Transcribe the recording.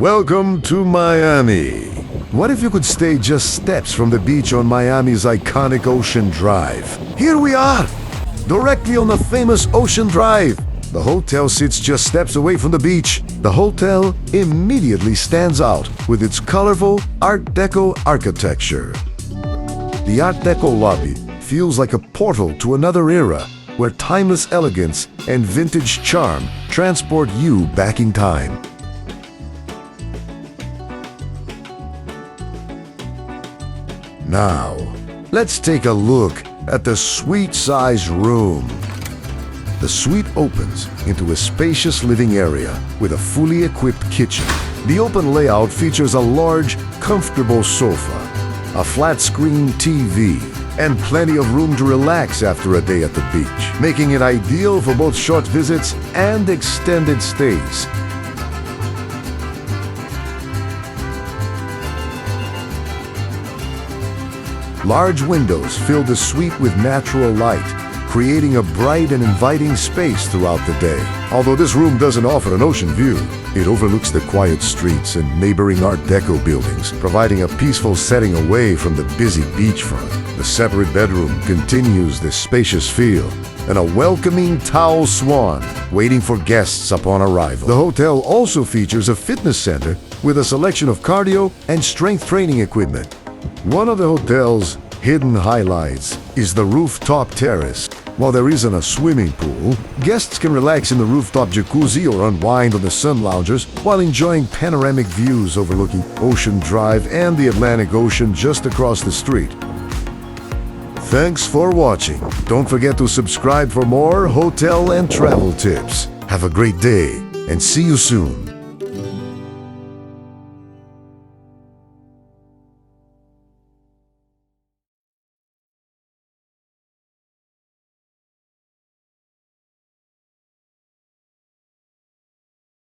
Welcome to Miami. What if you could stay just steps from the beach on Miami's iconic Ocean Drive? Here we are, directly on the famous Ocean Drive. The hotel sits just steps away from the beach. The hotel immediately stands out with its colorful Art Deco architecture. The Art Deco lobby feels like a portal to another era, where timeless elegance and vintage charm transport you back in time. Now, let's take a look at the suite-sized room. The suite opens into a spacious living area with a fully equipped kitchen. The open layout features a large, comfortable sofa, a flat-screen TV, and plenty of room to relax after a day at the beach, making it ideal for both short visits and extended stays. Large windows fill the suite with natural light, creating a bright and inviting space throughout the day. Although this room doesn't offer an ocean view, it overlooks the quiet streets and neighboring Art Deco buildings, providing a peaceful setting away from the busy beachfront. The separate bedroom continues the spacious feel, and a welcoming towel swan waiting for guests upon arrival. The hotel also features a fitness center with a selection of cardio and strength training equipment. One of the hotel's hidden highlights is the rooftop terrace. While there isn't a swimming pool, guests can relax in the rooftop jacuzzi or unwind on the sun loungers while enjoying panoramic views overlooking Ocean Drive and the Atlantic Ocean just across the street. Thanks for watching. Don't forget to subscribe for more hotel and travel tips. Have a great day and see you soon.